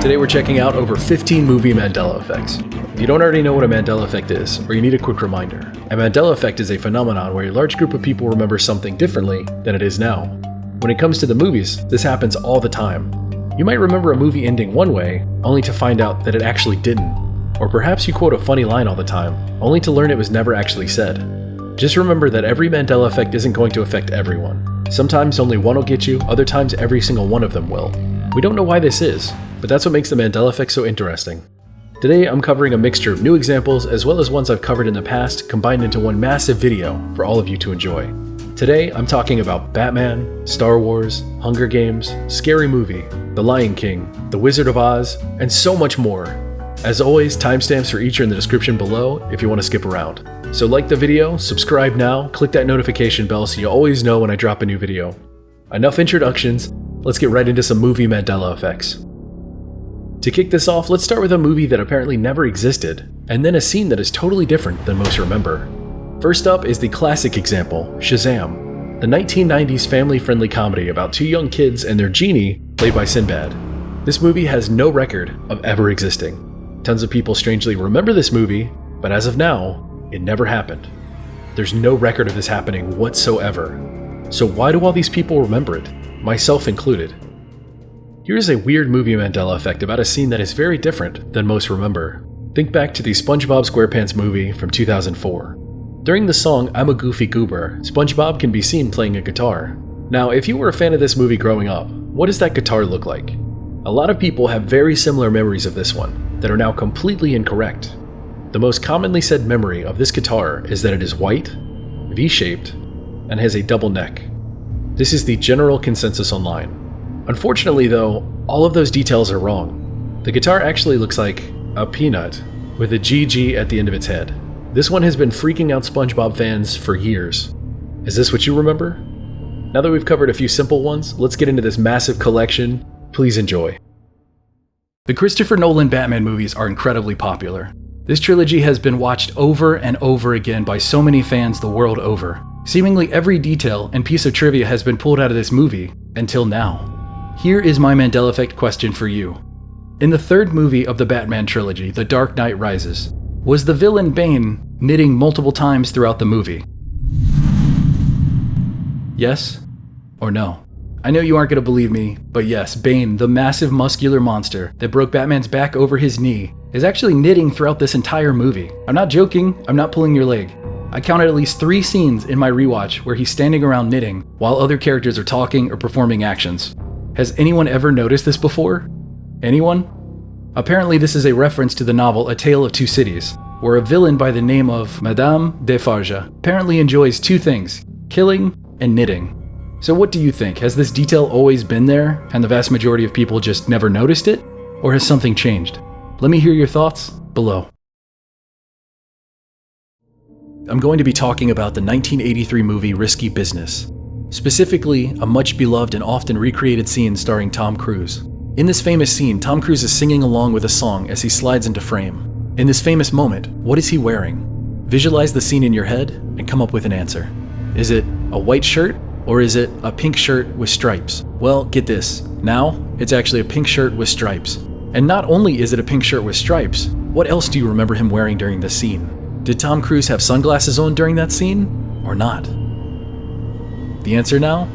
Today we're checking out over 15 movie Mandela effects. If you don't already know what a Mandela effect is, or you need a quick reminder, a Mandela effect is a phenomenon where a large group of people remember something differently than it is now. When it comes to the movies, this happens all the time. You might remember a movie ending one way, only to find out that it actually didn't. Or perhaps you quote a funny line all the time, only to learn it was never actually said. Just remember that every Mandela effect isn't going to affect everyone. Sometimes only one will get you, other times every single one of them will. We don't know why this is, but that's what makes the Mandela effect so interesting. Today I'm covering a mixture of new examples as well as ones I've covered in the past combined into one massive video for all of you to enjoy. Today I'm talking about Batman, Star Wars, Hunger Games, Scary Movie, The Lion King, The Wizard of Oz, and so much more. As always, timestamps for each are in the description below if you want to skip around. So like the video, subscribe now, click that notification bell so you always know when I drop a new video. Enough introductions, let's get right into some movie Mandela effects. To kick this off, let's start with a movie that apparently never existed, and then a scene that is totally different than most remember. First up is the classic example, Shazam, the 1990s family-friendly comedy about two young kids and their genie, played by Sinbad. This movie has no record of ever existing. Tons of people strangely remember this movie, but as of now, it never happened. There's no record of this happening whatsoever. So why do all these people remember it, myself included? Here's a weird movie Mandela effect about a scene that is very different than most remember. Think back to the SpongeBob SquarePants movie from 2004. During the song I'm a Goofy Goober, SpongeBob can be seen playing a guitar. Now, if you were a fan of this movie growing up, what does that guitar look like? A lot of people have very similar memories of this one that are now completely incorrect. The most commonly said memory of this guitar is that it is white, V-shaped, and has a double neck. This is the general consensus online. Unfortunately though, all of those details are wrong. The guitar actually looks like a peanut with a GG at the end of its head. This one has been freaking out SpongeBob fans for years. Is this what you remember? Now that we've covered a few simple ones, let's get into this massive collection. Please enjoy. The Christopher Nolan Batman movies are incredibly popular. This trilogy has been watched over and over again by so many fans the world over. Seemingly every detail and piece of trivia has been pulled out of this movie, until now. Here is my Mandela effect question for you. In the third movie of the Batman trilogy, The Dark Knight Rises, was the villain Bane knitting multiple times throughout the movie? Yes or no? I know you aren't going to believe me, but yes, Bane, the massive muscular monster that broke Batman's back over his knee, is actually knitting throughout this entire movie. I'm not joking, I'm not pulling your leg. I counted at least 3 scenes in my rewatch where he's standing around knitting while other characters are talking or performing actions. Has anyone ever noticed this before? Anyone? Apparently this is a reference to the novel A Tale of Two Cities, where a villain by the name of Madame Defarge apparently enjoys 2 things, killing and knitting. So what do you think? Has this detail always been there and the vast majority of people just never noticed it? Or has something changed? Let me hear your thoughts below. I'm going to be talking about the 1983 movie Risky Business. Specifically, a much beloved and often recreated scene starring Tom Cruise. In this famous scene, Tom Cruise is singing along with a song as he slides into frame. In this famous moment, what is he wearing? Visualize the scene in your head and come up with an answer. Is it a white shirt or is it a pink shirt with stripes? Well, get this. Now, it's actually a pink shirt with stripes. And not only is it a pink shirt with stripes, what else do you remember him wearing during this scene? Did Tom Cruise have sunglasses on during that scene or not? The answer now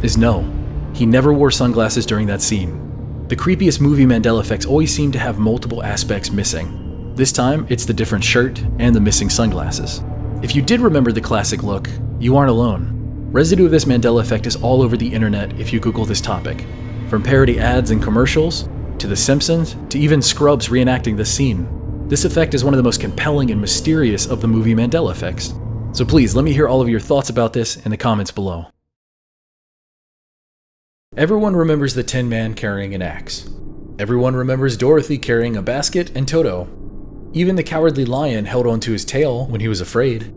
is no. He never wore sunglasses during that scene. The creepiest movie Mandela effects always seem to have multiple aspects missing. This time, it's the different shirt and the missing sunglasses. If you did remember the classic look, you aren't alone. Residue of this Mandela effect is all over the internet if you Google this topic. From parody ads and commercials, to The Simpsons, to even Scrubs reenacting this scene. This effect is one of the most compelling and mysterious of the movie Mandela effects. So please, let me hear all of your thoughts about this in the comments below. Everyone remembers the Tin Man carrying an axe. Everyone remembers Dorothy carrying a basket and Toto. Even the Cowardly Lion held onto his tail when he was afraid.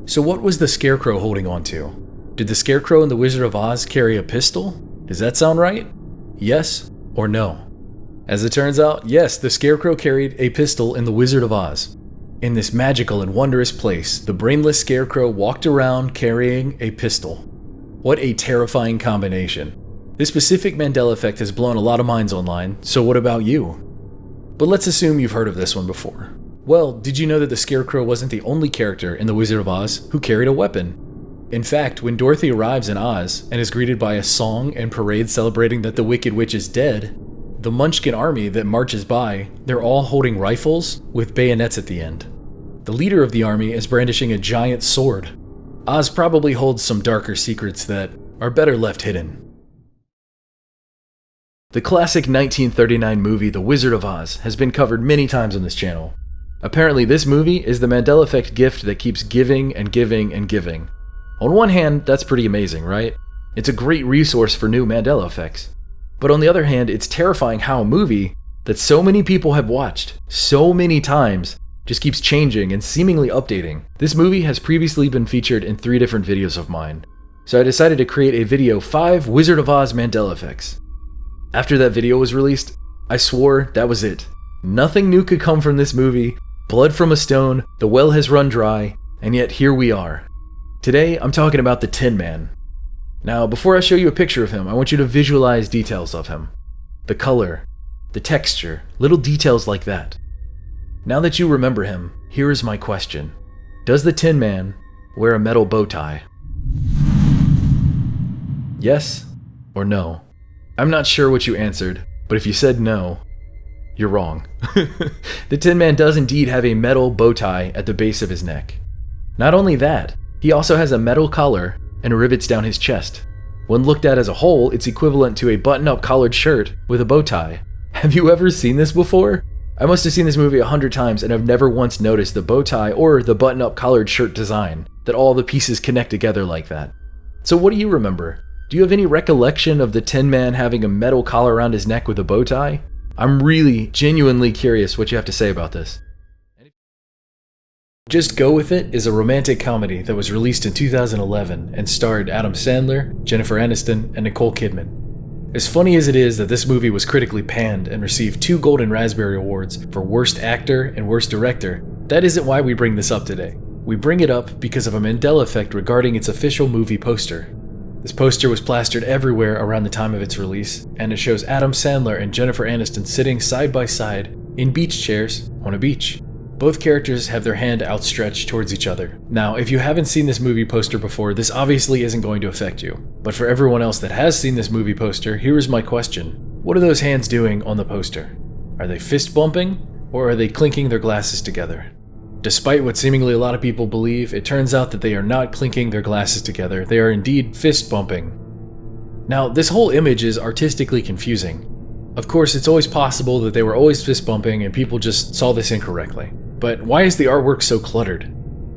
So what was the Scarecrow holding onto? Did the Scarecrow in The Wizard of Oz carry a pistol? Does that sound right? Yes or no? As it turns out, yes, the Scarecrow carried a pistol in The Wizard of Oz. In this magical and wondrous place, the brainless Scarecrow walked around carrying a pistol. What a terrifying combination. This specific Mandela effect has blown a lot of minds online, so what about you? But let's assume you've heard of this one before. Well, did you know that the Scarecrow wasn't the only character in The Wizard of Oz who carried a weapon? In fact, when Dorothy arrives in Oz and is greeted by a song and parade celebrating that the Wicked Witch is dead, the Munchkin army that marches by, they're all holding rifles with bayonets at the end. The leader of the army is brandishing a giant sword. Oz probably holds some darker secrets that are better left hidden. The classic 1939 movie The Wizard of Oz has been covered many times on this channel. Apparently this movie is the Mandela effect gift that keeps giving and giving and giving. On one hand, that's pretty amazing, right? It's a great resource for new Mandela effects. But on the other hand, it's terrifying how a movie that so many people have watched so many times just keeps changing and seemingly updating. This movie has previously been featured in 3 different videos of mine, so I decided to create a video 5 Wizard of Oz Mandela effects. After that video was released, I swore that was it. Nothing new could come from this movie, blood from a stone, the well has run dry, and yet here we are. Today, I'm talking about the Tin Man. Now, before I show you a picture of him, I want you to visualize details of him. The color, the texture, little details like that. Now that you remember him, here is my question. Does the Tin Man wear a metal bow tie? Yes or no? I'm not sure what you answered, but if you said no, you're wrong. The Tin Man does indeed have a metal bow tie at the base of his neck. Not only that, he also has a metal collar and rivets down his chest. When looked at as a whole, it's equivalent to a button-up collared shirt with a bow tie. Have you ever seen this before? I must have seen this movie 100 times and have never once noticed the bow tie or the button-up collared shirt design, that all the pieces connect together like that. So what do you remember? Do you have any recollection of the Tin Man having a metal collar around his neck with a bow tie? I'm really, genuinely curious what you have to say about this. Just Go With It is a romantic comedy that was released in 2011 and starred Adam Sandler, Jennifer Aniston, and Nicole Kidman. As funny as it is that this movie was critically panned and received 2 Golden Raspberry Awards for Worst Actor and Worst Director, that isn't why we bring this up today. We bring it up because of a Mandela effect regarding its official movie poster. This poster was plastered everywhere around the time of its release, and it shows Adam Sandler and Jennifer Aniston sitting side by side in beach chairs on a beach. Both characters have their hand outstretched towards each other. Now, if you haven't seen this movie poster before, this obviously isn't going to affect you. But for everyone else that has seen this movie poster, here is my question. What are those hands doing on the poster? Are they fist bumping, or are they clinking their glasses together? Despite what seemingly a lot of people believe, it turns out that they are not clinking their glasses together. They are indeed fist bumping. Now, this whole image is artistically confusing. Of course, it's always possible that they were always fist bumping and people just saw this incorrectly. But why is the artwork so cluttered?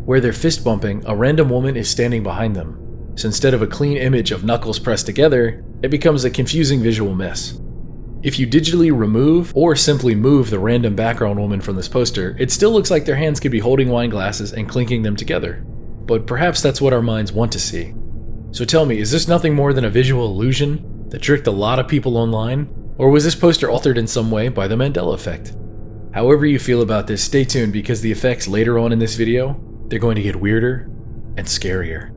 Where they're fist bumping, a random woman is standing behind them. So instead of a clean image of knuckles pressed together, it becomes a confusing visual mess. If you digitally remove or simply move the random background woman from this poster, it still looks like their hands could be holding wine glasses and clinking them together. But perhaps that's what our minds want to see. So tell me, is this nothing more than a visual illusion that tricked a lot of people online? Or was this poster altered in some way by the Mandela effect? However you feel about this, stay tuned because the effects later on in this video, they're going to get weirder and scarier.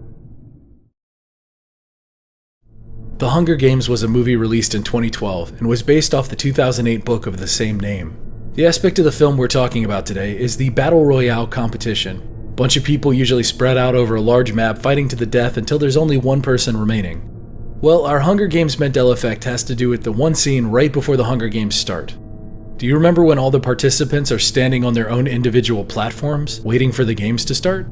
The Hunger Games was a movie released in 2012 and was based off the 2008 book of the same name. The aspect of the film we're talking about today is the Battle Royale competition. A bunch of people usually spread out over a large map fighting to the death until there's only one person remaining. Well, our Hunger Games Mandela effect has to do with the one scene right before the Hunger Games start. Do you remember when all the participants are standing on their own individual platforms, waiting for the games to start?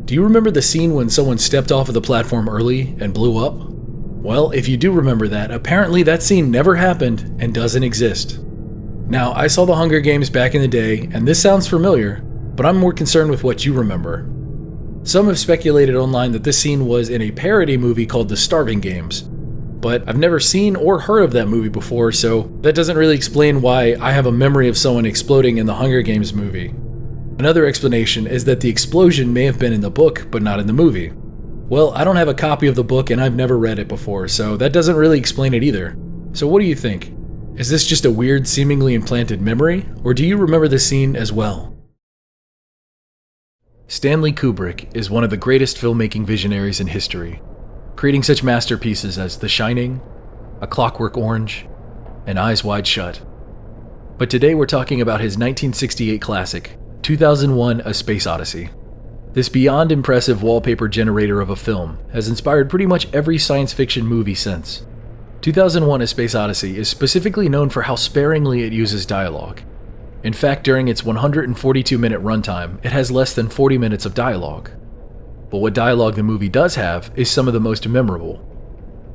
Do you remember the scene when someone stepped off of the platform early and blew up? Well, if you do remember that, apparently that scene never happened and doesn't exist. Now, I saw the Hunger Games back in the day, and this sounds familiar, but I'm more concerned with what you remember. Some have speculated online that this scene was in a parody movie called The Starving Games, but I've never seen or heard of that movie before, so that doesn't really explain why I have a memory of someone exploding in the Hunger Games movie. Another explanation is that the explosion may have been in the book, but not in the movie. Well, I don't have a copy of the book and I've never read it before, so that doesn't really explain it either. So what do you think? Is this just a weird, seemingly implanted memory, or do you remember this scene as well? Stanley Kubrick is one of the greatest filmmaking visionaries in history, creating such masterpieces as The Shining, A Clockwork Orange, and Eyes Wide Shut. But today we're talking about his 1968 classic, 2001: A Space Odyssey. This beyond impressive wallpaper generator of a film has inspired pretty much every science fiction movie since. 2001: A Space Odyssey is specifically known for how sparingly it uses dialogue. In fact, during its 142-minute runtime, it has less than 40 minutes of dialogue. But what dialogue the movie does have is some of the most memorable.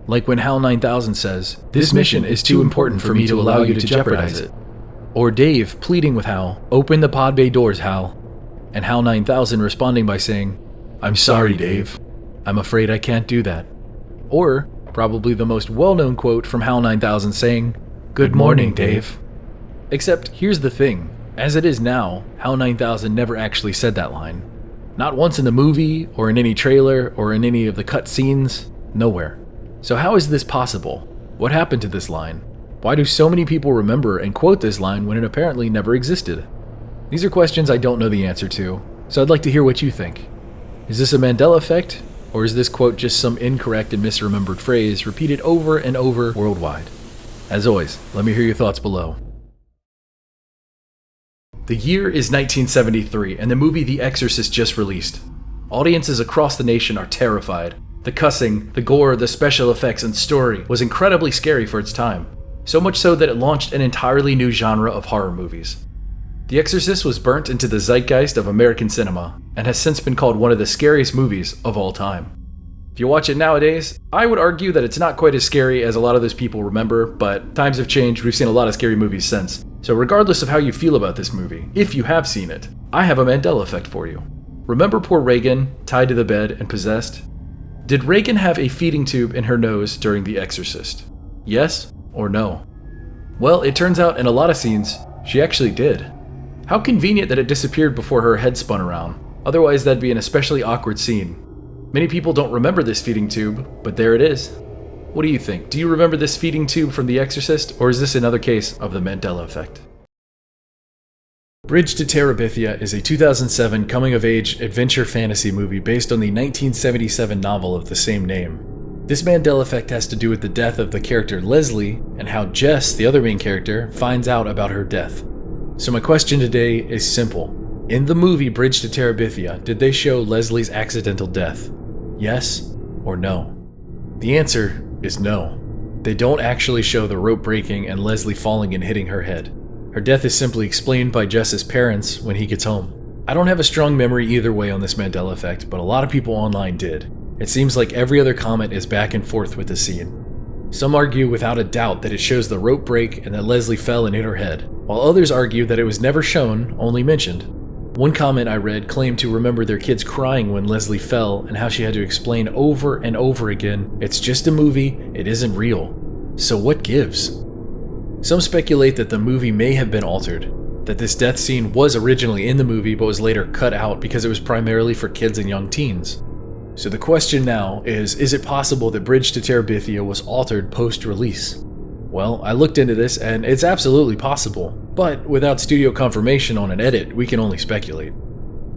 Like when HAL 9000 says, "This mission is too important for me to allow you to jeopardize it." Or Dave pleading with HAL, "Open the pod bay doors, HAL." And HAL 9000 responding by saying, "I'm sorry, Dave. I'm afraid I can't do that." Or, probably the most well-known quote from HAL 9000 saying, "Good morning, Dave." Except, here's the thing. As it is now, HAL 9000 never actually said that line. Not once in the movie, or in any trailer, or in any of the cut scenes. Nowhere. So how is this possible? What happened to this line? Why do so many people remember and quote this line when it apparently never existed? These are questions I don't know the answer to, so I'd like to hear what you think. Is this a Mandela effect? Or is this quote just some incorrect and misremembered phrase repeated over and over worldwide? As always, let me hear your thoughts below. The year is 1973, and the movie The Exorcist just released. Audiences across the nation are terrified. The cussing, the gore, the special effects, and story was incredibly scary for its time. So much so that it launched an entirely new genre of horror movies. The Exorcist was burnt into the zeitgeist of American cinema, and has since been called one of the scariest movies of all time. If you watch it nowadays, I would argue that it's not quite as scary as a lot of those people remember, but times have changed, we've seen a lot of scary movies since. So regardless of how you feel about this movie, if you have seen it, I have a Mandela effect for you. Remember poor Reagan, tied to the bed and possessed? Did Reagan have a feeding tube in her nose during The Exorcist? Yes or no? Well, it turns out in a lot of scenes, she actually did. How convenient that it disappeared before her head spun around. Otherwise, that'd be an especially awkward scene. Many people don't remember this feeding tube, but there it is. What do you think? Do you remember this feeding tube from The Exorcist, or is this another case of the Mandela effect? Bridge to Terabithia is a 2007 coming-of-age adventure fantasy movie based on the 1977 novel of the same name. This Mandela effect has to do with the death of the character Leslie, and how Jess, the other main character, finds out about her death. So my question today is simple. In the movie Bridge to Terabithia, did they show Leslie's accidental death? Yes or no? The answer is no. They don't actually show the rope breaking and Leslie falling and hitting her head. Her death is simply explained by Jess's parents when he gets home. I don't have a strong memory either way on this Mandela effect, but a lot of people online did. It seems like every other comment is back and forth with the scene. Some argue without a doubt that it shows the rope break and that Leslie fell and hit her head, while others argue that it was never shown, only mentioned. One comment I read claimed to remember their kids crying when Leslie fell and how she had to explain over and over again, "It's just a movie, it isn't real." So what gives? Some speculate that the movie may have been altered, that this death scene was originally in the movie but was later cut out because it was primarily for kids and young teens. So the question now is it possible that Bridge to Terabithia was altered post-release? Well, I looked into this and it's absolutely possible, but without studio confirmation on an edit, we can only speculate.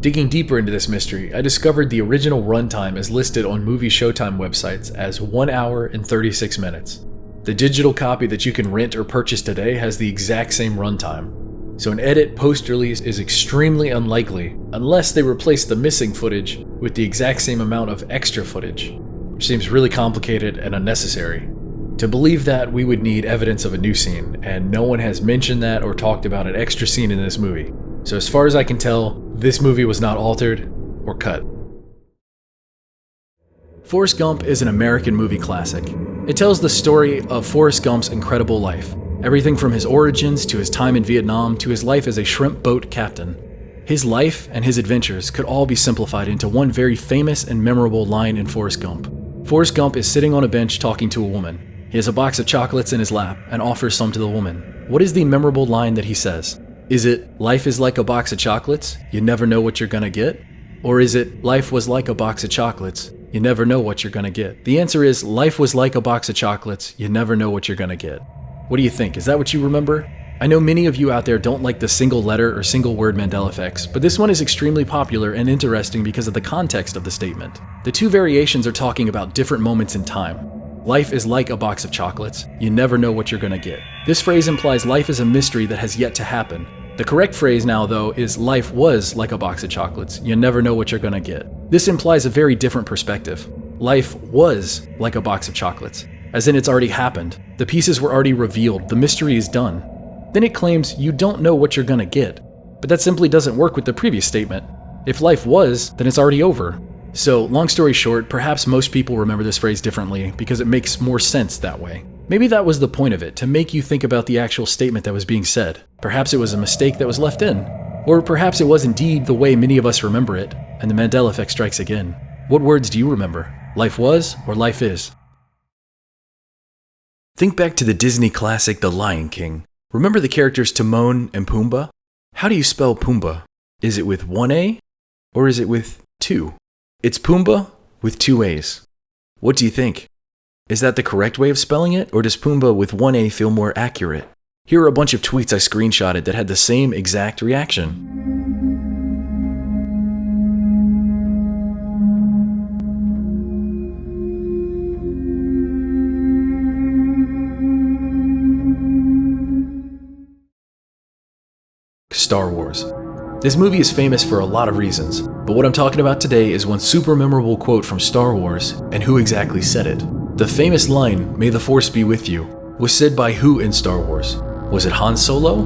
Digging deeper into this mystery, I discovered the original runtime is listed on Movie Showtime websites as 1 hour and 36 minutes. The digital copy that you can rent or purchase today has the exact same runtime. So an edit post-release is extremely unlikely unless they replace the missing footage with the exact same amount of extra footage, which seems really complicated and unnecessary. To believe that, we would need evidence of a new scene, and no one has mentioned that or talked about an extra scene in this movie. So as far as I can tell, this movie was not altered or cut. Forrest Gump is an American movie classic. It tells the story of Forrest Gump's incredible life. Everything from his origins to his time in Vietnam to his life as a shrimp boat captain. His life and his adventures could all be simplified into one very famous and memorable line in Forrest Gump. Forrest Gump is sitting on a bench talking to a woman. He has a box of chocolates in his lap and offers some to the woman. What is the memorable line that he says? Is it, "Life is like a box of chocolates, you never know what you're gonna get"? Or is it, "Life was like a box of chocolates, you never know what you're gonna get"? The answer is, life was like a box of chocolates, you never know what you're gonna get. What do you think? Is that what you remember? I know many of you out there don't like the single letter or single word Mandela effects, but this one is extremely popular and interesting because of the context of the statement. The two variations are talking about different moments in time. Life is like a box of chocolates. You never know what you're gonna get. This phrase implies life is a mystery that has yet to happen. The correct phrase now, though, is life was like a box of chocolates. You never know what you're gonna get. This implies a very different perspective. Life was like a box of chocolates, as in it's already happened. The pieces were already revealed. The mystery is done. Then it claims you don't know what you're gonna get. But that simply doesn't work with the previous statement. If life was, then it's already over. So, long story short, perhaps most people remember this phrase differently because it makes more sense that way. Maybe that was the point of it, to make you think about the actual statement that was being said. Perhaps it was a mistake that was left in. Or perhaps it was indeed the way many of us remember it, and the Mandela effect strikes again. What words do you remember? Life was or life is? Think back to the Disney classic The Lion King. Remember the characters Timon and Pumbaa? How do you spell Pumbaa? Is it with one A or is it with two? It's Pumbaa with two A's. What do you think? Is that the correct way of spelling it, or does Pumbaa with one A feel more accurate? Here are a bunch of tweets I screenshotted that had the same exact reaction. Star Wars. This movie is famous for a lot of reasons, but what I'm talking about today is one super memorable quote from Star Wars, and who exactly said it. The famous line, "May the Force be with you," was said by who in Star Wars? Was it Han Solo?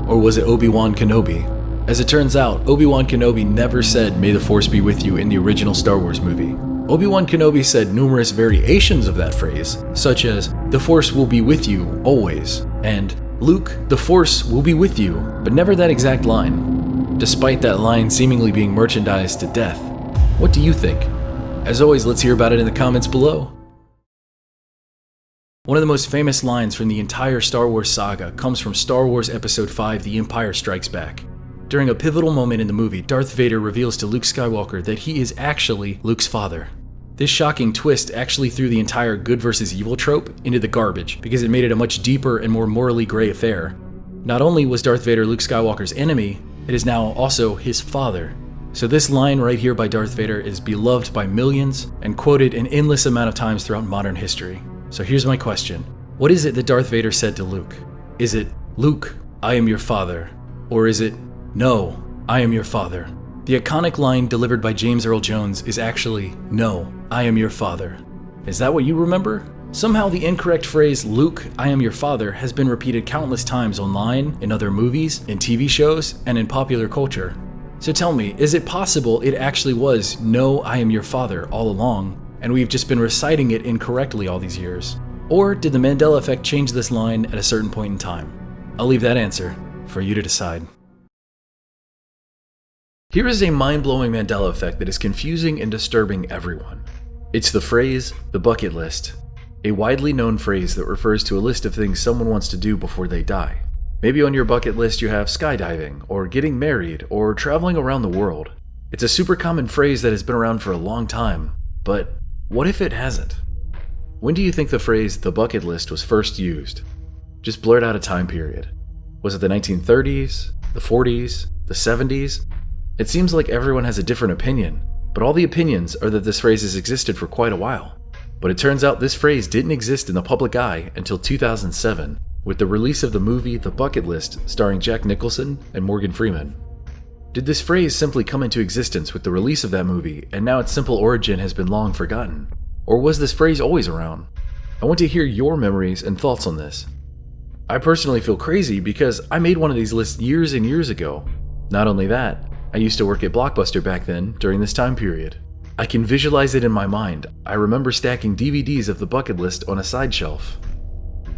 Or was it Obi-Wan Kenobi? As it turns out, Obi-Wan Kenobi never said, "May the Force be with you" in the original Star Wars movie. Obi-Wan Kenobi said numerous variations of that phrase, such as, "The Force will be with you, always," and, "Luke, the Force will be with you," but never that exact line. Despite that line seemingly being merchandised to death. What do you think? As always, let's hear about it in the comments below. One of the most famous lines from the entire Star Wars saga comes from Star Wars Episode 5, The Empire Strikes Back. During a pivotal moment in the movie, Darth Vader reveals to Luke Skywalker that he is actually Luke's father. This shocking twist actually threw the entire good versus evil trope into the garbage because it made it a much deeper and more morally gray affair. Not only was Darth Vader Luke Skywalker's enemy, it is now also his father. So this line right here by Darth Vader is beloved by millions and quoted an endless amount of times throughout modern history. So here's my question. What is it that Darth Vader said to Luke? Is it, "Luke, I am your father"? Or is it, "No, I am your father"? The iconic line delivered by James Earl Jones is actually, "No, I am your father." Is that what you remember? Somehow the incorrect phrase, "Luke, I am your father," has been repeated countless times online, in other movies, in TV shows, and in popular culture. So tell me, is it possible it actually was, "No, I am your father" all along, and we've just been reciting it incorrectly all these years? Or did the Mandela effect change this line at a certain point in time? I'll leave that answer for you to decide. Here is a mind-blowing Mandela effect that is confusing and disturbing everyone. It's the phrase, the bucket list. A widely known phrase that refers to a list of things someone wants to do before they die. Maybe on your bucket list you have skydiving, or getting married, or traveling around the world. It's a super common phrase that has been around for a long time, but what if it hasn't? When do you think the phrase, the bucket list, was first used? Just blurt out a time period. Was it the 1930s, the 40s, the 70s? It seems like everyone has a different opinion, but all the opinions are that this phrase has existed for quite a while. But it turns out this phrase didn't exist in the public eye until 2007, with the release of the movie The Bucket List starring Jack Nicholson and Morgan Freeman. Did this phrase simply come into existence with the release of that movie, and now its simple origin has been long forgotten? Or was this phrase always around? I want to hear your memories and thoughts on this. I personally feel crazy because I made one of these lists years and years ago. Not only that, I used to work at Blockbuster back then during this time period. I can visualize it in my mind. I remember stacking DVDs of The Bucket List on a side shelf.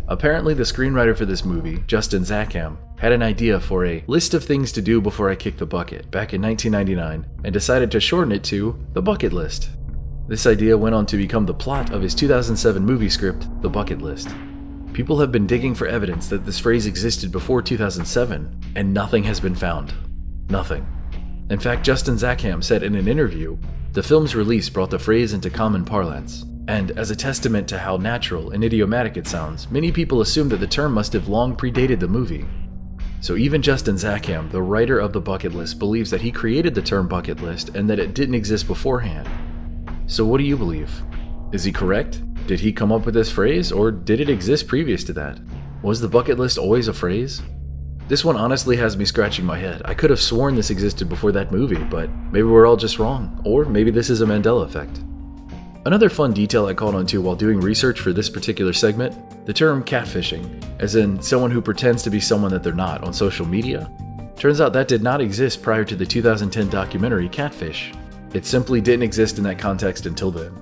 Apparently the screenwriter for this movie, Justin Zackham, had an idea for a list of things to do before I kicked the bucket back in 1999 and decided to shorten it to The Bucket List. This idea went on to become the plot of his 2007 movie script, The Bucket List. People have been digging for evidence that this phrase existed before 2007, and nothing has been found. Nothing. In fact, Justin Zackham said in an interview, the film's release brought the phrase into common parlance, and as a testament to how natural and idiomatic it sounds, many people assume that the term must have long predated the movie. So even Justin Zackham, the writer of The Bucket List, believes that he created the term bucket list and that it didn't exist beforehand. So what do you believe? Is he correct? Did he come up with this phrase, or did it exist previous to that? Was the bucket list always a phrase? This one honestly has me scratching my head. I could have sworn this existed before that movie, but maybe we're all just wrong, or maybe this is a Mandela effect. Another fun detail I caught on to while doing research for this particular segment, the term catfishing, as in someone who pretends to be someone that they're not on social media. Turns out that did not exist prior to the 2010 documentary Catfish. It simply didn't exist in that context until then.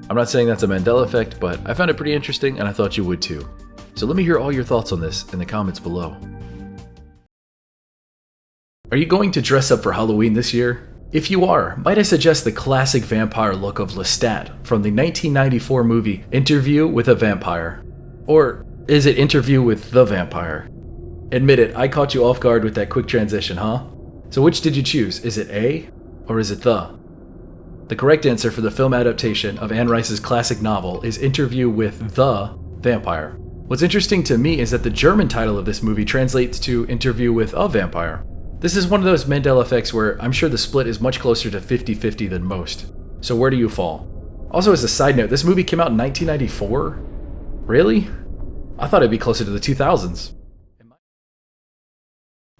I'm not saying that's a Mandela effect, but I found it pretty interesting and I thought you would too. So let me hear all your thoughts on this in the comments below. Are you going to dress up for Halloween this year? If you are, might I suggest the classic vampire look of Lestat from the 1994 movie Interview with a Vampire? Or is it Interview with the Vampire? Admit it, I caught you off guard with that quick transition, huh? So which did you choose? Is it A or is it the? The correct answer for the film adaptation of Anne Rice's classic novel is Interview with the Vampire. What's interesting to me is that the German title of this movie translates to Interview with a Vampire. This is one of those Mandela effects where I'm sure the split is much closer to 50-50 than most. So where do you fall? Also, as a side note, this movie came out in 1994? Really? I thought it'd be closer to the 2000s.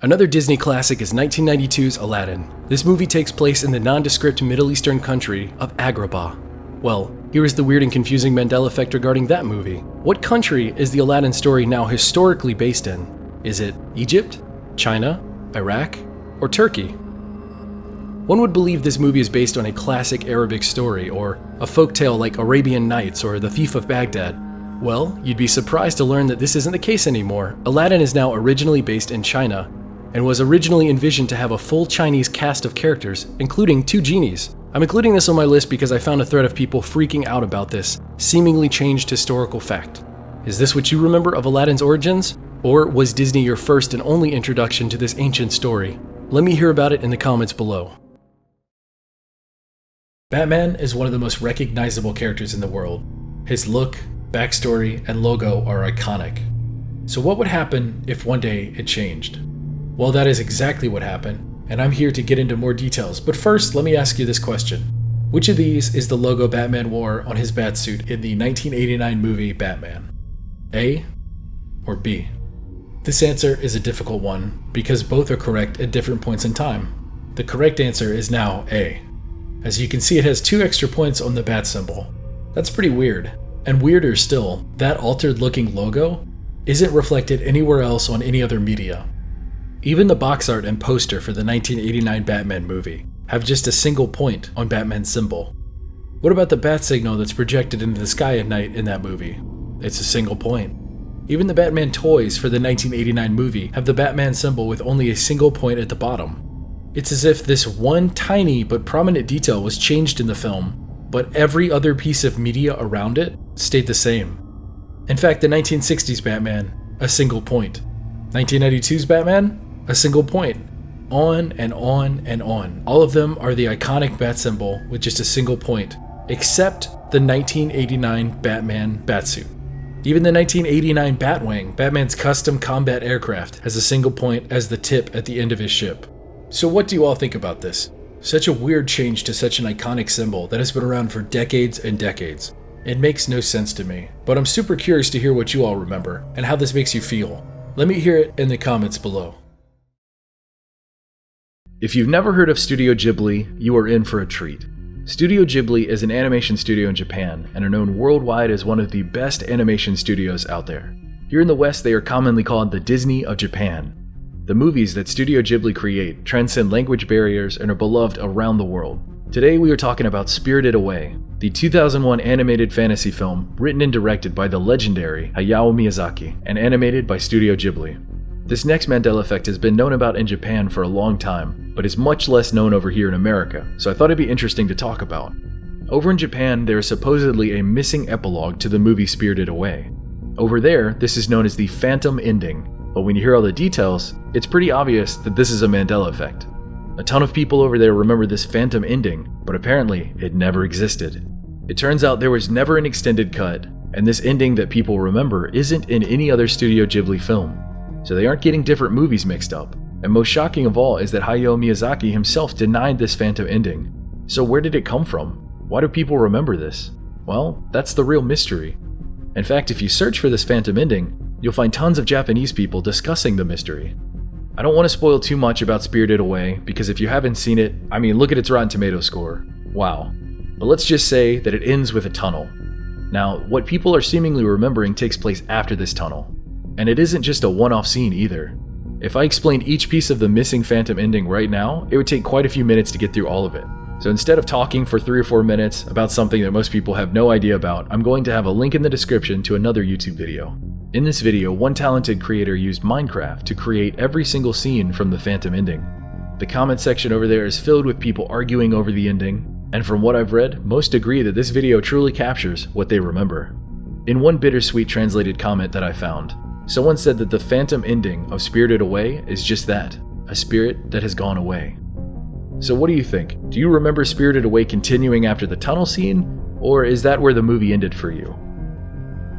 Another Disney classic is 1992's Aladdin. This movie takes place in the nondescript Middle Eastern country of Agrabah. Well, here is the weird and confusing Mandela effect regarding that movie. What country is the Aladdin story now historically based in? Is it Egypt? China? Iraq, or Turkey? One would believe this movie is based on a classic Arabic story or a folktale like Arabian Nights or The Thief of Baghdad. Well, you'd be surprised to learn that this isn't the case anymore. Aladdin is now originally based in China and was originally envisioned to have a full Chinese cast of characters, including 2 genies. I'm including this on my list because I found a thread of people freaking out about this seemingly changed historical fact. Is this what you remember of Aladdin's origins? Or was Disney your first and only introduction to this ancient story? Let me hear about it in the comments below. Batman is one of the most recognizable characters in the world. His look, backstory, and logo are iconic. So what would happen if one day it changed? Well, that is exactly what happened, and I'm here to get into more details. But first, let me ask you this question. Which of these is the logo Batman wore on his batsuit in the 1989 movie Batman? A or B? This answer is a difficult one because both are correct at different points in time. The correct answer is now A. As you can see, it has 2 extra points on the bat symbol. That's pretty weird. And weirder still, that altered looking logo isn't reflected anywhere else on any other media. Even the box art and poster for the 1989 Batman movie have just a single point on Batman's symbol. What about the bat signal that's projected into the sky at night in that movie? It's a single point. Even the Batman toys for the 1989 movie have the Batman symbol with only a single point at the bottom. It's as if this one tiny but prominent detail was changed in the film, but every other piece of media around it stayed the same. In fact, the 1960s Batman, a single point. 1992's Batman, a single point. On and on and on. All of them are the iconic bat symbol with just a single point, except the 1989 Batman batsuit. Even the 1989 Batwing, Batman's custom combat aircraft, has a single point as the tip at the end of his ship. So what do you all think about this? Such a weird change to such an iconic symbol that has been around for decades and decades. It makes no sense to me, but I'm super curious to hear what you all remember and how this makes you feel. Let me hear it in the comments below. If you've never heard of Studio Ghibli, you are in for a treat. Studio Ghibli is an animation studio in Japan and are known worldwide as one of the best animation studios out there. Here in the West, they are commonly called the Disney of Japan. The movies that Studio Ghibli create transcend language barriers and are beloved around the world. Today we are talking about Spirited Away, the 2001 animated fantasy film written and directed by the legendary Hayao Miyazaki and animated by Studio Ghibli. This next Mandela effect has been known about in Japan for a long time, but is much less known over here in America, so I thought it'd be interesting to talk about. Over in Japan, there is supposedly a missing epilogue to the movie Spirited Away. Over there, this is known as the phantom ending, but when you hear all the details, it's pretty obvious that this is a Mandela effect. A ton of people over there remember this phantom ending, but apparently it never existed. It turns out there was never an extended cut, and this ending that people remember isn't in any other Studio Ghibli film. So they aren't getting different movies mixed up. And most shocking of all is that Hayao Miyazaki himself denied this phantom ending. So where did it come from? Why do people remember this? Well, that's the real mystery. In fact, if you search for this phantom ending, you'll find tons of Japanese people discussing the mystery. I don't want to spoil too much about Spirited Away, because if you haven't seen it, look at its Rotten Tomatoes score. Wow. But let's just say that it ends with a tunnel. Now, what people are seemingly remembering takes place after this tunnel. And it isn't just a one-off scene either. If I explained each piece of the missing phantom ending right now, it would take quite a few minutes to get through all of it. So instead of talking for 3 or 4 minutes about something that most people have no idea about, I'm going to have a link in the description to another YouTube video. In this video, one talented creator used Minecraft to create every single scene from the phantom ending. The comment section over there is filled with people arguing over the ending, and from what I've read, most agree that this video truly captures what they remember. In one bittersweet translated comment that I found, someone said that the phantom ending of Spirited Away is just that, a spirit that has gone away. So what do you think? Do you remember Spirited Away continuing after the tunnel scene, or is that where the movie ended for you?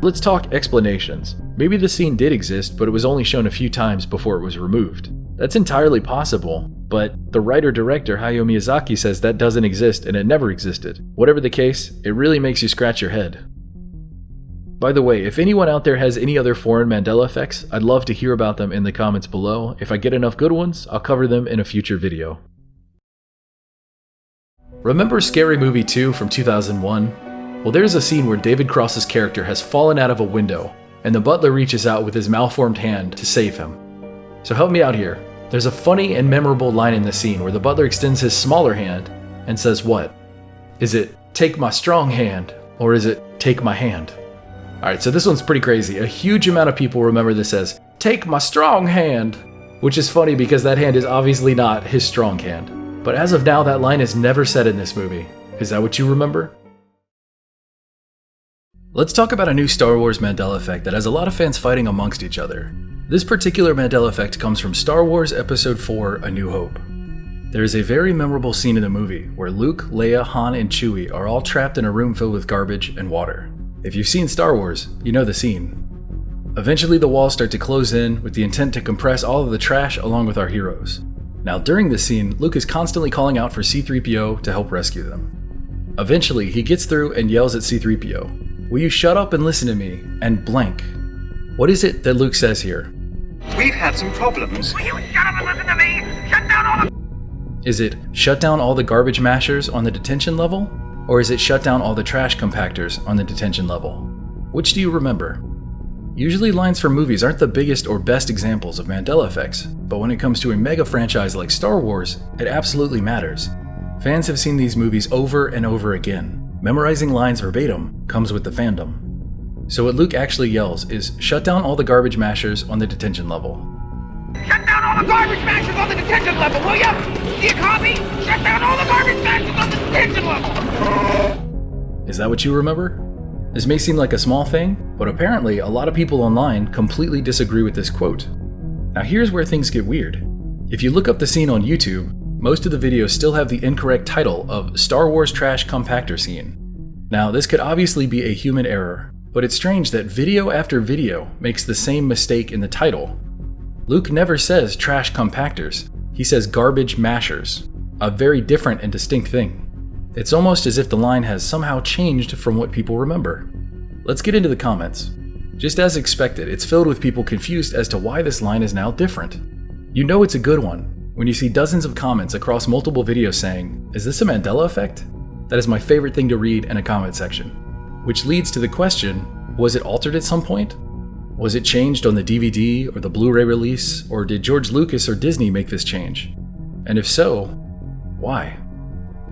Let's talk explanations. Maybe the scene did exist, but it was only shown a few times before it was removed. That's entirely possible, but the writer-director Hayao Miyazaki says that doesn't exist and it never existed. Whatever the case, it really makes you scratch your head. By the way, if anyone out there has any other foreign Mandela effects, I'd love to hear about them in the comments below. If I get enough good ones, I'll cover them in a future video. Remember Scary Movie 2 from 2001? Well, there's a scene where David Cross's character has fallen out of a window, and the butler reaches out with his malformed hand to save him. So help me out here. There's a funny and memorable line in the scene where the butler extends his smaller hand and says what? Is it, "Take my strong hand," or is it, "Take my hand"? Alright, so this one's pretty crazy. A huge amount of people remember this as, "Take my strong hand," which is funny because that hand is obviously not his strong hand. But as of now, that line is never said in this movie. Is that what you remember? Let's talk about a new Star Wars Mandela effect that has a lot of fans fighting amongst each other. This particular Mandela effect comes from Star Wars Episode 4: A New Hope. There is a very memorable scene in the movie where Luke, Leia, Han, and Chewie are all trapped in a room filled with garbage and water. If you've seen Star Wars, you know the scene. Eventually the walls start to close in with the intent to compress all of the trash along with our heroes. Now during this scene, Luke is constantly calling out for C-3PO to help rescue them. Eventually, he gets through and yells at C-3PO, "Will you shut up and listen to me?" and blank. What is it that Luke says here? We've had some problems. Will you shut up and listen to me? Shut down all the... Is it, "Shut down all the garbage mashers on the detention level?" Or is it, "Shut down all the trash compactors on the detention level"? Which do you remember? Usually lines from movies aren't the biggest or best examples of Mandela effects, but when it comes to a mega franchise like Star Wars, it absolutely matters. Fans have seen these movies over and over again. Memorizing lines verbatim comes with the fandom. So what Luke actually yells is, "Shut down all the garbage mashers on the detention level." Shut down all the garbage mashers on the detention level, will ya? Do you copy? Shut down all the garbage mashers on the detention level! Is that what you remember? This may seem like a small thing, but apparently a lot of people online completely disagree with this quote. Now here's where things get weird. If you look up the scene on YouTube, most of the videos still have the incorrect title of Star Wars Trash Compactor Scene. Now this could obviously be a human error, but it's strange that video after video makes the same mistake in the title. Luke never says trash compactors, he says garbage mashers, a very different and distinct thing. It's almost as if the line has somehow changed from what people remember. Let's get into the comments. Just as expected, it's filled with people confused as to why this line is now different. You know it's a good one when you see dozens of comments across multiple videos saying, "Is this a Mandela effect?" That is my favorite thing to read in a comment section. Which leads to the question, was it altered at some point? Was it changed on the DVD or the Blu-ray release, or did George Lucas or Disney make this change? And if so, why?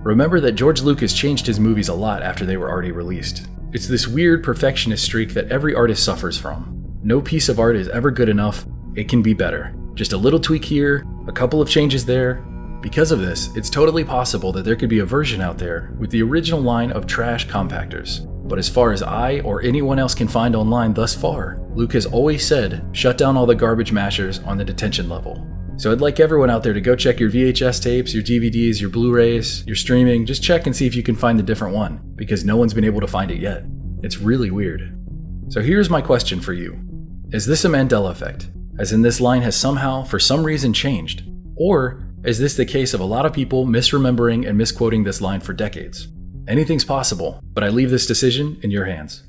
Remember that George Lucas changed his movies a lot after they were already released. It's this weird perfectionist streak that every artist suffers from. No piece of art is ever good enough, it can be better. Just a little tweak here, a couple of changes there. Because of this, it's totally possible that there could be a version out there with the original line of trash compactors. But as far as I or anyone else can find online thus far, Luke has always said, "Shut down all the garbage mashers on the detention level." So I'd like everyone out there to go check your VHS tapes, your DVDs, your Blu-rays, your streaming, just check and see if you can find the different one, because no one's been able to find it yet. It's really weird. So here's my question for you. Is this a Mandela effect? As in this line has somehow, for some reason, changed? Or is this the case of a lot of people misremembering and misquoting this line for decades? Anything's possible, but I leave this decision in your hands.